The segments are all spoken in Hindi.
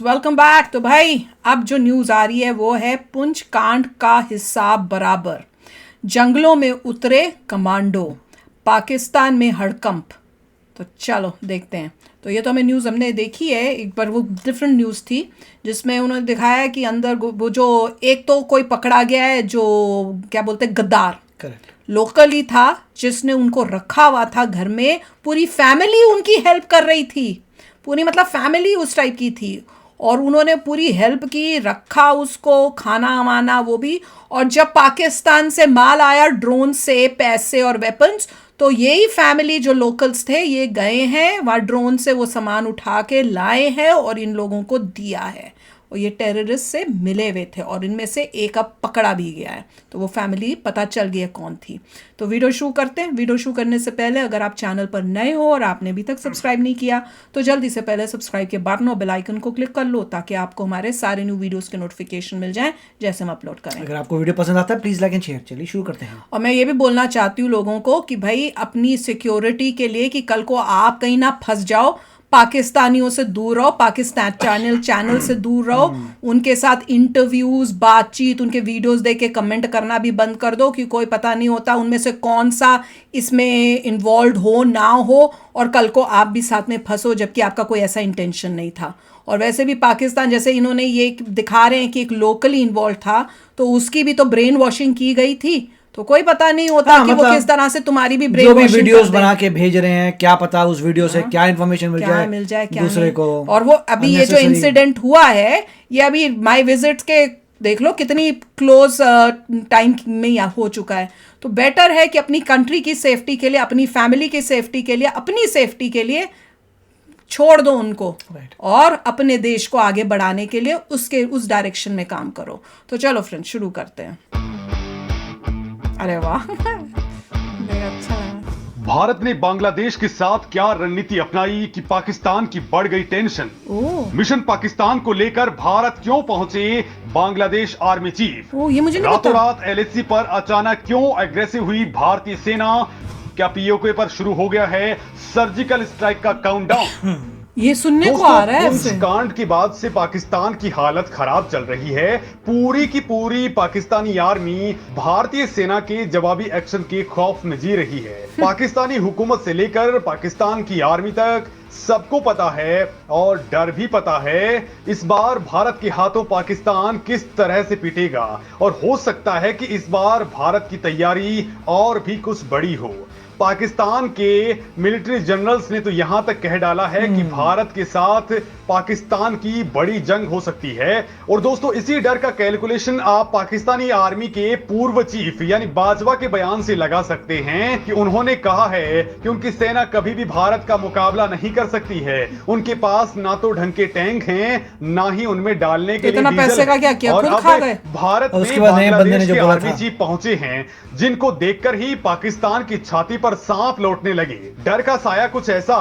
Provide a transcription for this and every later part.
Viewers, welcome back. तो भाई अब जो न्यूज़ आ रही है वो है पुंछ कांड का हिसाब बराबर, जंगलों में उतरे कमांडो, पाकिस्तान में हड़कंप। तो चलो देखते हैं। तो ये तो हमने देखी है एक बार, वो डिफरेंट न्यूज़ थी जिसमें उन्होंने दिखाया कि अंदर वो जो एक तो कोई पकड़ा गया है जो क्या बोलते हैं गद्दार, करेक्ट, लोकल ही था जिसने उनको रखा हुआ था घर में। पूरी फैमिली उनकी हेल्प कर रही थी, पूरी मतलब फैमिली उस टाइप की थी, और उन्होंने पूरी हेल्प की, रखा उसको, खाना वाना वो भी। और जब पाकिस्तान से माल आया ड्रोन से, पैसे और वेपन्स, तो यही फैमिली जो लोकल्स थे ये गए हैं वहाँ, ड्रोन से वो सामान उठा के लाए हैं और इन लोगों को दिया है। और ये टेररिस्ट से मिले हुए थे और इनमें से एक अब पकड़ा भी गया है। तो वो फैमिली पता चल गई है कौन थी। तो वीडियो शुरू करते हैं। वीडियो शुरू करने से पहले अगर आप चैनल पर नए हो और आपने अभी तक सब्सक्राइब नहीं किया तो जल्दी से पहले सब्सक्राइब के बटन और बेल आइकन को क्लिक कर लो ताकि आपको हमारे सारे न्यू वीडियोस के नोटिफिकेशन मिल जाएं जैसे हम अपलोड करें। अगर आपको वीडियो पसंद आता है प्लीज लाइक एंड शेयर। चलिए शुरू करते हैं। और मैं ये भी बोलना चाहती हूँ लोगों को कि भाई अपनी सिक्योरिटी के लिए, कि कल को आप कहीं ना फंस जाओ, पाकिस्तानियों से दूर रहो, पाकिस्तान चैनल से दूर रहो, उनके साथ इंटरव्यूज, बातचीत, उनके वीडियोस देख के कमेंट करना भी बंद कर दो कि कोई पता नहीं होता उनमें से कौन सा इसमें इन्वॉल्व हो ना हो, और कल को आप भी साथ में फंसो जबकि आपका कोई ऐसा इंटेंशन नहीं था। और वैसे भी पाकिस्तान, जैसे इन्होंने ये दिखा रहे हैं कि एक लोकली इन्वॉल्व था, तो उसकी भी तो ब्रेन वॉशिंग की गई थी। तो कोई पता नहीं होता कि वो किस तरह से तुम्हारी भी ब्रेन वॉशिंग, वीडियोस बना के भेज रहे हैं, क्या पता उस वीडियो से क्या इन्फॉर्मेशन मिल जाए क्या दूसरे को। और वो अभी ये जो इंसिडेंट हुआ है ये अभी माय विजिट के देख लो कितनी क्लोज टाइम में हो चुका है। तो बेटर है कि अपनी कंट्री की सेफ्टी के लिए, अपनी फैमिली की सेफ्टी के लिए, अपनी सेफ्टी के लिए छोड़ दो उनको, और अपने देश को आगे बढ़ाने के लिए उस डायरेक्शन में काम करो। तो चलो फ्रेंड्स शुरू करते हैं। अरे वाह अच्छा लगा। भारत ने बांग्लादेश के साथ क्या रणनीति अपनाई कि पाकिस्तान की बढ़ गई टेंशन। मिशन पाकिस्तान को लेकर भारत क्यों पहुंचे बांग्लादेश आर्मी चीफ। ये मुझे नहीं रातों रात एलएसी पर अचानक क्यों एग्रेसिव हुई भारतीय सेना। क्या पीओके पर शुरू हो गया है सर्जिकल स्ट्राइक का काउंटडाउन। ये सुनने को आ रहा है। पुंछ कांड के बाद से पाकिस्तान की हालत खराब चल रही है। पूरी की पूरी पाकिस्तानी आर्मी भारतीय सेना के जवाबी एक्शन के खौफ में जी रही है। पाकिस्तानी हुकूमत से लेकर पाकिस्तान की आर्मी तक सबको पता है और डर भी पता है इस बार भारत के हाथों पाकिस्तान किस तरह से पिटेगा। और हो सकता है कि इस बार भारत की तैयारी और भी कुछ बड़ी हो। पाकिस्तान के मिलिट्री जनरल्स ने तो यहां तक कह डाला है कि भारत के साथ पाकिस्तान की बड़ी जंग हो सकती है। और दोस्तों इसी डर का कैलकुलेशन आप पाकिस्तानी आर्मी के पूर्व चीफ यानी बाजवा के बयान से लगा सकते हैं कि उन्होंने कहा है कि उनकी सेना कभी भी भारत का मुकाबला नहीं कर सकती है। उनके पास ना तो ढंग के टैंक हैं, ना ही उनमें डालने के लिए पैसे का क्या किया, और खुद खा गए। भारत में बांग्लादेश के आर्मी चीफ पहुंचे हैं जिनको देखकर ही पाकिस्तान की छाती पर सांप लौटने लगे। डर का साया कुछ ऐसा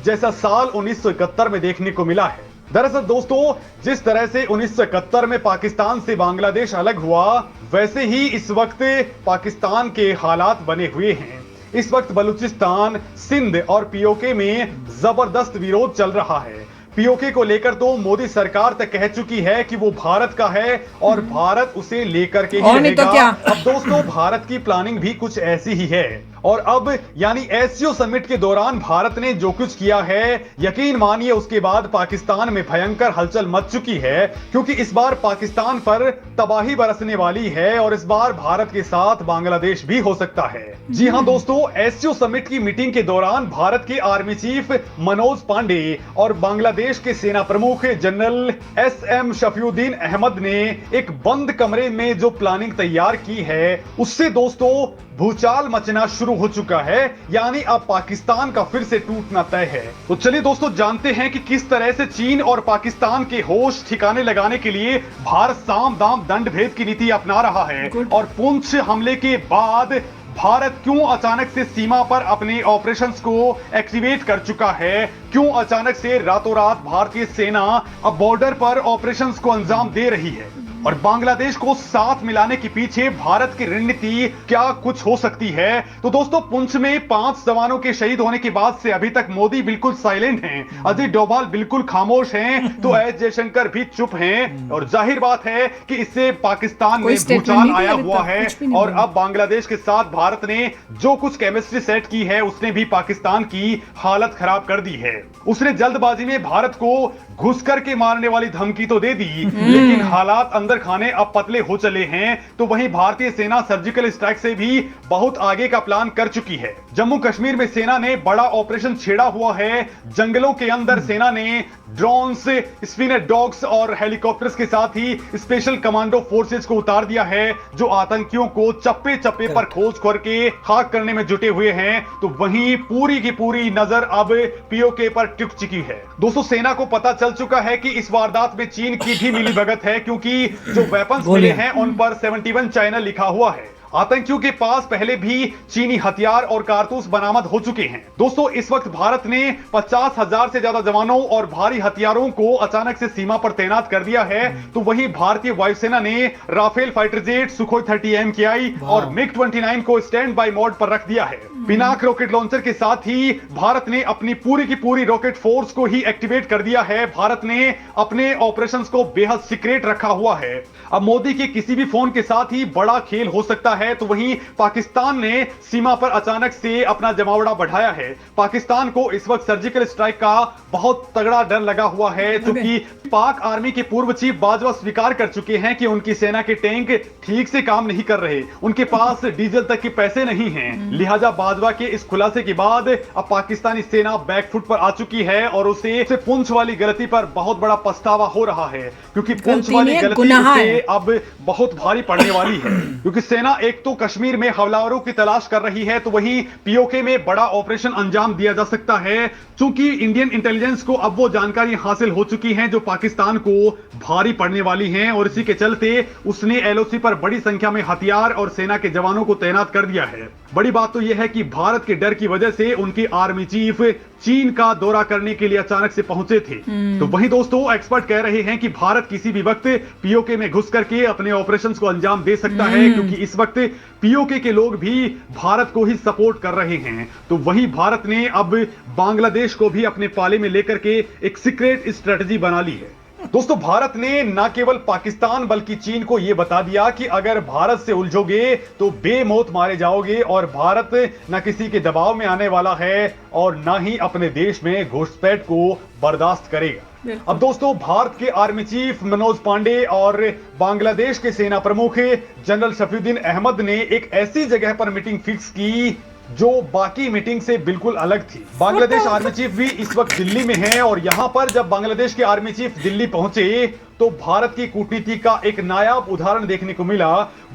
जैसा साल 1971 में देखने को मिला है। दरअसल दोस्तों जिस तरह से 1971 में पाकिस्तान से बांग्लादेश अलग हुआ, वैसे ही इस वक्त पाकिस्तान के हालात बने हुए हैं। इस वक्त बलूचिस्तान, सिंध और पीओके में जबरदस्त विरोध चल रहा है। पीओके को लेकर तो मोदी सरकार तक कह चुकी है कि वो भारत का है और भारत उसे लेकर के ही रहेगा। तो क्या? अब दोस्तों भारत की प्लानिंग भी कुछ ऐसी ही है। और अब यानी एससीओ समिट के दौरान भारत ने जो कुछ किया है, यकीन मानिए उसके बाद पाकिस्तान में भयंकर हलचल मच चुकी है, क्योंकि इस बार पाकिस्तान पर तबाही बरसने वाली है और इस बार भारत के साथ बांग्लादेश भी हो सकता है। जी हां दोस्तों, एससीओ समिट की मीटिंग के दौरान भारत के आर्मी चीफ मनोज पांडे और बांग्लादेश के सेना प्रमुख जनरल एसएम शफीउद्दीन अहमद ने एक बंद कमरे में जो प्लानिंग तैयार की है, उससे दोस्तों भूचाल मचना शुरू हो चुका है। यानी अब पाकिस्तान का फिर से टूटना तय है। तो चलिए दोस्तों जानते हैं कि किस तरह से चीन और पाकिस्तान के होश ठिकाने लगाने के लिए भारत साम दाम दंड भेद की नीति अपना रहा है। और पुंछ हमले के बाद भारत क्यों अचानक से सीमा पर अपने ऑपरेशंस को एक्टिवेट कर चुका है, क्यों अचानक से रातों रात भारतीय सेना अब बॉर्डर पर ऑपरेशंस को अंजाम दे रही है। और बांग्लादेश को साथ मिलाने के पीछे भारत की रणनीति क्या कुछ हो सकती है। तो दोस्तों, पुंछ में 5 जवानों के शहीद होने के बाद से अभी तक मोदी बिल्कुल साइलेंट हैं, अजीत डोभाल बिल्कुल खामोश हैं, तो एस जयशंकर भी चुप हैं। और जाहिर बात है कि इससे पाकिस्तान में भूचाल आया हुआ है और अब बांग्लादेश के साथ भारत ने जो कुछ केमिस्ट्री सेट की है उसने भी पाकिस्तान की हालत खराब कर दी है। उसने जल्दबाजी में भारत को घुस करके मारने वाली धमकी तो दे दी, लेकिन हालात अंदर खाने अब पतले हो चले हैं। तो वहीं भारतीय सेना सर्जिकल स्ट्राइक से भी बहुत आगे का प्लान कर चुकी है। जम्मू कश्मीर में सेना ने बड़ा ऑपरेशन छेड़ा हुआ है। जंगलों के अंदर सेना ने ड्रोन्स, स्पिनर डॉग्स और हेलीकॉप्टर्स के साथ ही स्पेशल कमांडो फोर्सेस को उतार दिया है, जो आतंकियों को चप्पे चप्पे पर खोज करके खाक करने में जुटे हुए हैं। तो वहीं पूरी की पूरी नजर अब पीओके पर टिक चुकी है। दोस्तों, सेना को पता चल चुका है कि इस वारदात में चीन की भी मिलीभगत है, क्योंकि जो वेपन्स मिले हैं उन पर 71 चाइना लिखा हुआ है। आतंकियों के पास पहले भी चीनी हथियार और कारतूस बरामद हो चुके हैं। दोस्तों, इस वक्त भारत ने 50,000 से ज्यादा जवानों और भारी हथियारों को अचानक से सीमा पर तैनात कर दिया है। तो वहीं भारतीय वायुसेना ने Rafale fighter jet, Sukhoi 30 MKI और मिग 29 को स्टैंड बाय मोड पर रख दिया है। पिनाक रॉकेट लॉन्चर के साथ ही भारत ने अपनी पूरी की पूरी रॉकेट फोर्स को ही एक्टिवेट कर दिया है। भारत ने अपने ऑपरेशंस को बेहद सीक्रेट रखा हुआ है। अब मोदी के किसी भी फोन के साथ ही बड़ा खेल हो सकता है। तो वहीं पाकिस्तान ने सीमा पर अचानक से अपना जमावड़ा बढ़ाया है। पाकिस्तान को इस वक्त सर्जिकल स्ट्राइक का बहुत तगड़ा डर लगा हुआ है, क्योंकि पाक आर्मी के पूर्व चीफ बाजवा स्वीकार कर चुके हैं कि उनकी सेना के टैंक ठीक से काम नहीं कर रहे, उनके पास डीजल तक के पैसे नहीं हैं। लिहाजा बाजवा के इस खुलासे के बाद अब पाकिस्तानी सेना बैकफुट पर आ चुकी है और उसे पुंछ वाली गलती पर बहुत बड़ा पछतावा हो रहा है, क्योंकि पुंछ वाली गलती उसे अब बहुत भारी पड़ने वाली है। क्योंकि सेना एक तो कश्मीर में हमलावरों की तलाश कर रही है, तो वहीं पीओके में बड़ा ऑपरेशन अंजाम दिया जा सकता है। चूंकि इंडियन इंटेलिजेंस को अब वो जानकारी हासिल हो चुकी है जो पाकिस्तान को भारी पड़ने वाली हैं, और इसी के चलते उसने एलओसी पर बड़ी संख्या में हथियार और सेना के जवानों को तैनात कर दिया है। बड़ी बात तो यह है कि भारत के डर की वजह से उनके आर्मी चीफ चीन का दौरा करने के लिए अचानक से पहुंचे थे। तो वहीं दोस्तों, एक्सपर्ट कह रहे हैं कि भारत किसी भी वक्त पीओके में घुस करके अपने ऑपरेशंस को अंजाम दे सकता है, क्योंकि इस वक्त पीओके के लोग भी भारत को ही सपोर्ट कर रहे हैं। तो वहीं भारत ने अब बांग्लादेश को भी अपने पाले में लेकर के एक सीक्रेट स्ट्रेटजी बना ली है। दोस्तों, भारत ने न केवल पाकिस्तान बल्कि चीन को यह बता दिया कि अगर भारत से उलझोगे तो बेमौत मारे जाओगे, और भारत न किसी के दबाव में आने वाला है और न ही अपने देश में घुसपैठ को बर्दाश्त करेगा। अब दोस्तों, भारत के आर्मी चीफ मनोज पांडे और बांग्लादेश के सेना प्रमुख जनरल शफीउद्दीन अहमद ने एक ऐसी जगह पर मीटिंग फिक्स की जो बाकी मीटिंग से बिल्कुल अलग थी। बांग्लादेश आर्मी चीफ भी इस वक्त दिल्ली में है, और यहां पर जब बांग्लादेश के आर्मी चीफ दिल्ली पहुंचे तो भारत की कूटनीति का एक नायाब उदाहरण देखने को मिला।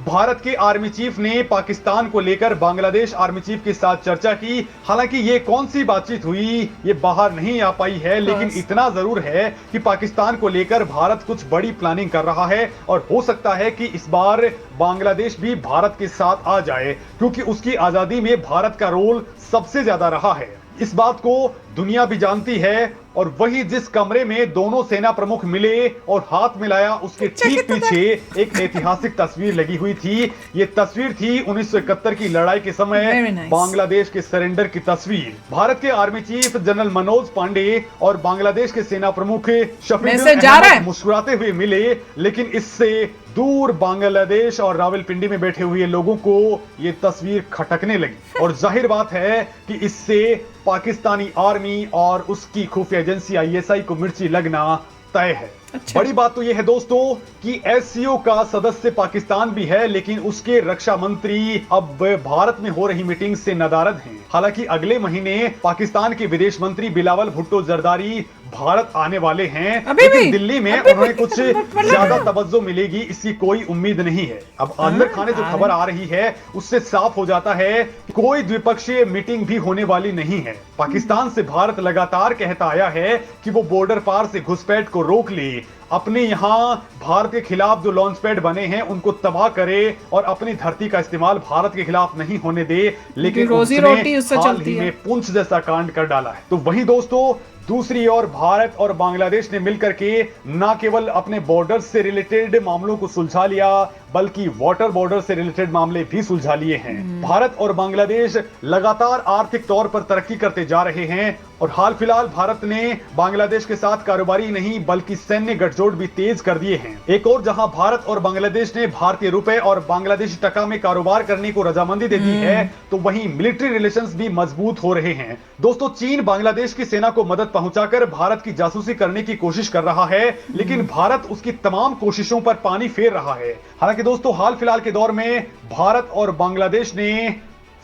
भारत के आर्मी चीफ ने पाकिस्तान को लेकर बांग्लादेश आर्मी चीफ के साथ चर्चा की। हालांकि ये कौन सी बातचीत हुई ये बाहर नहीं आ पाई है, लेकिन इतना जरूर है कि पाकिस्तान को लेकर भारत कुछ बड़ी प्लानिंग कर रहा है, और हो सकता है कि इस बार बांग्लादेश भी भारत के साथ आ जाए, क्योंकि उसकी आजादी में भारत का रोल सबसे ज्यादा रहा है। इस बात को दुनिया भी जानती है। और वही जिस कमरे में दोनों सेना प्रमुख मिले और हाथ मिलाया, उसके ठीक पीछे एक ऐतिहासिक तस्वीर लगी हुई थी। ये तस्वीर थी 1971 की लड़ाई के समय बांग्लादेश के सरेंडर की तस्वीर। भारत के army chief general Manoj Pande और बांग्लादेश के सेना प्रमुख शफीउद्दीन अहमद मुस्कुराते हुए मिले, लेकिन इससे दूर बांग्लादेश और रावलपिंडी में बैठे हुए लोगों को ये तस्वीर खटकने लगी। और जाहिर बात है कि इससे पाकिस्तानी आर्मी और उसकी खुफिया एजेंसी आईएसआई को मिर्ची लगना तय है। अच्छा। बड़ी बात तो यह है दोस्तों कि एससीओ का सदस्य पाकिस्तान भी है, लेकिन उसके रक्षा मंत्री अब भारत में हो रही मीटिंग से नदारद हैं। हालांकि अगले महीने पाकिस्तान के विदेश मंत्री बिलावल भुट्टो जरदारी भारत आने वाले हैं, लेकिन दिल्ली में उन्हें कुछ ज्यादा तवज्जो मिलेगी इसकी कोई उम्मीद नहीं है। अब अंदर खाने जो खबर आ रही है उससे साफ हो जाता है कि कोई द्विपक्षीय मीटिंग भी होने वाली नहीं है। पाकिस्तान से भारत लगातार कहता आया है कि वो बॉर्डर पार से घुसपैठ को रोक ले। अपने यहाँ भारत के खिलाफ जो लॉन्च पैड बने हैं उनको तबाह करे और अपनी धरती का इस्तेमाल भारत के खिलाफ नहीं होने दे, लेकिन रोजी रोटी उससे हाल चलती ही है। में पुंछ जैसा कांड कर डाला है। तो वहीं दोस्तों दूसरी ओर भारत और बांग्लादेश ने मिलकर के न केवल अपने बॉर्डर्स से रिलेटेड मामलों को सुलझा लिया बल्कि वाटर बॉर्डर से रिलेटेड मामले भी सुलझा लिए हैं। भारत और बांग्लादेश लगातार आर्थिक तौर पर तरक्की करते जा रहे हैं और हाल फिलहाल भारत ने बांग्लादेश के साथ कारोबारी नहीं बल्कि सैन्य गठजोड़ भी तेज कर दिए हैं। एक और जहां भारत और बांग्लादेश ने भारतीय रुपए और बांग्लादेशी टका में कारोबार करने को रजामंदी दे दी है, तो वहीं मिलिट्री रिलेशंस भी मजबूत हो रहे हैं। दोस्तों चीन बांग्लादेश की सेना को मदद पहुंचाकर भारत की जासूसी करने की कोशिश कर रहा है, लेकिन भारत उसकी तमाम कोशिशों पर पानी फेर रहा है। हालांकि दोस्तों हाल फिलहाल के दौर में भारत और बांग्लादेश ने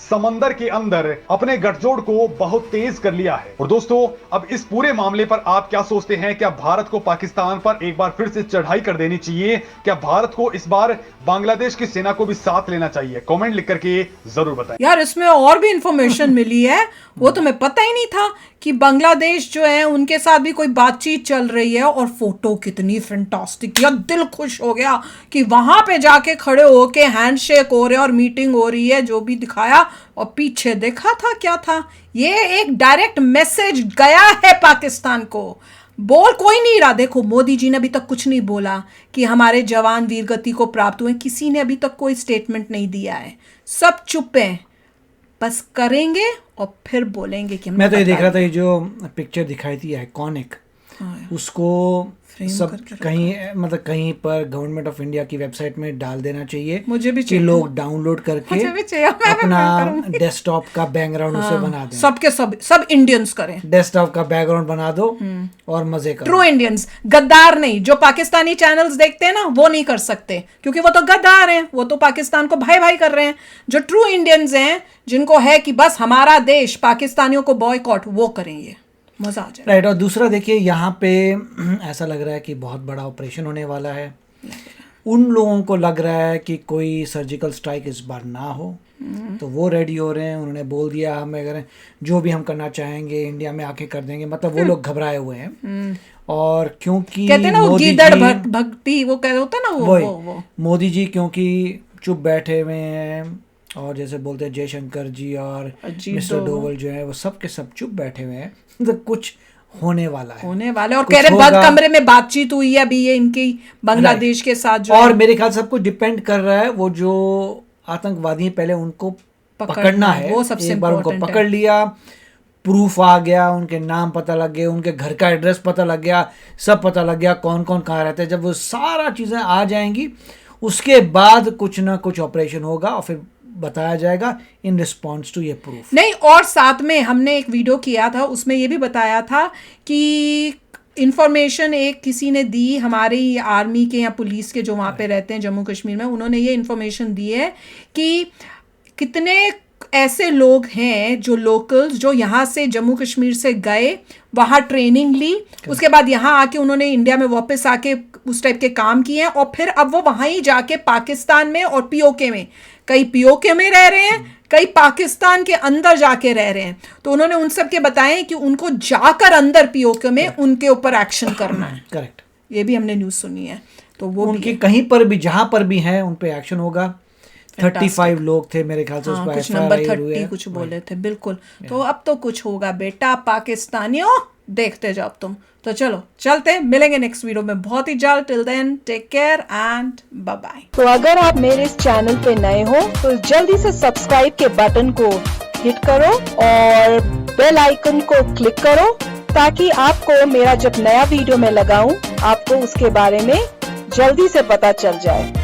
समंदर के अंदर अपने गठजोड़ को बहुत तेज कर लिया है। और दोस्तों अब इस पूरे मामले पर आप क्या सोचते हैं? क्या भारत को पाकिस्तान पर एक बार फिर से चढ़ाई कर देनी चाहिए? क्या भारत को इस बार बांग्लादेश की सेना को भी साथ लेना चाहिए? कमेंट लिख करके जरूर बताएं। यार इसमें और भी इंफॉर्मेशन मिली है, वो तो मैं पता ही नहीं था कि बांग्लादेश जो है उनके साथ भी कोई बातचीत चल रही है। और फोटो कितनी फैंटास्टिक, यार दिल खुश हो गया कि वहां पे जाके खड़े होके हैंडशेक हो रहे हैं और मीटिंग हो रही है, जो भी दिखाया। और पीछे देखा था क्या था, ये एक डायरेक्ट मैसेज गया है पाकिस्तान को। बोल कोई नहीं रहा। देखो मोदी जी ने अभी तक कुछ नहीं बोला कि हमारे जवान वीरगति को प्राप्त हुए, किसी ने अभी तक कोई स्टेटमेंट नहीं दिया है, सब चुप हैं। बस करेंगे और फिर बोलेंगे कि मैं तो ये देख रहा था, ये जो पिक्चर दिखाई थी आइकॉनिक, उसको सब कहीं मतलब कहीं पर गवर्नमेंट ऑफ इंडिया की वेबसाइट में डाल देना चाहिए। मुझे भी कि लोग डाउनलोड करके अपना डेस्कटॉप का बैकग्राउंड उसे बना दें। सबके सब इंडियंस करें, डेस्कटॉप का बैकग्राउंड बना दो और मजे करो। ट्रू इंडियंस, गद्दार नहीं। जो पाकिस्तानी चैनल्स देखते हैं ना वो नहीं कर सकते, क्योंकि वो तो गद्दार हैं, वो तो पाकिस्तान को भाई भाई कर रहे हैं। जो ट्रू इंडियंस हैं, जिनको है कि बस हमारा देश पाकिस्तानियों को बॉयकॉट, वो करेंगे, मजा आ जाए। राइट। और दूसरा देखिए यहाँ पे ऐसा लग रहा है कि बहुत बड़ा ऑपरेशन होने वाला है। उन लोगों को लग रहा है कि कोई सर्जिकल स्ट्राइक इस बार ना हो, तो वो रेडी हो रहे हैं। उन्होंने बोल दिया हम अगर जो भी हम करना चाहेंगे इंडिया में आके कर देंगे, मतलब वो लोग घबराए हुए हैं। और क्योंकि कहते हैं ना वो गीदड़ भक्ति, वो कहते होता है ना वो मोदी जी क्योंकि चुप बैठे हुए हैं, और जैसे बोलते हैं जयशंकर जी और मिस्टर डोवल जो है वो सब के सब चुप बैठे हुए हैं, तो कुछ होने वाला है और कह रहे बंद कमरे में बातचीत हुई है अभी ये इनकी बांग्लादेश के साथ जो और मेरे ख्याल सब कुछ डिपेंड कर रहा है वो जो आतंकवादी हैं पहले उनको पकड़ना है। वो सबसे एक बार उनको पकड़ लिया, प्रूफ आ गया, उनके नाम पता लग गए, उनके घर का एड्रेस पता लग गया, सब पता लग गया कौन कौन कहाँ रहते हैं। जब वो सारा चीज़ें आ जाएंगी उसके बाद कुछ ना कुछ ऑपरेशन होगा और फिर बताया जाएगा इन रिस्पॉन्स टू ये प्रूफ। नहीं, और साथ में हमने एक वीडियो किया था, उसमें ये भी बताया था कि इंफॉर्मेशन एक किसी ने दी हमारी आर्मी के या पुलिस के जो वहाँ पे रहते हैं जम्मू कश्मीर में, उन्होंने ये इंफॉर्मेशन दी है कि कितने ऐसे लोग हैं जो लोकल्स जो यहाँ से जम्मू कश्मीर से गए, वहाँ ट्रेनिंग ली, उसके बाद यहाँ आके उन्होंने इंडिया में वापस आके उस टाइप के काम किए हैं, और फिर अब वो वहाँ ही जाके पाकिस्तान में और पीओके में, कई पीओके में रह रहे हैं, कई पाकिस्तान के अंदर जाके रह रहे हैं। तो उन्होंने उन सब के बताया कि उनको जाकर अंदर पीओके में उनके ऊपर एक्शन करना है। करेक्ट, ये भी हमने न्यूज़ सुनी है। तो वो उनके कहीं पर भी जहाँ पर भी हैं उन पे एक्शन होगा। 35 लोग थे मेरे ख्याल से, हाँ, कुछ नंबर 30 कुछ बोले थे, बिल्कुल। तो अब तो कुछ होगा बेटा, पाकिस्तानियों देखते जाओ तुम। तो चलो चलते, मिलेंगे नेक्स्ट वीडियो में बहुत ही जल्द। Till then take care and bye bye. तो अगर आप मेरे इस चैनल पे नए हो तो जल्दी से सब्सक्राइब के बटन को हिट करो और बेल आइकन को क्लिक करो, ताकि आपको मेरा जब नया वीडियो मैं लगाऊं आपको उसके बारे में जल्दी से पता चल जाए।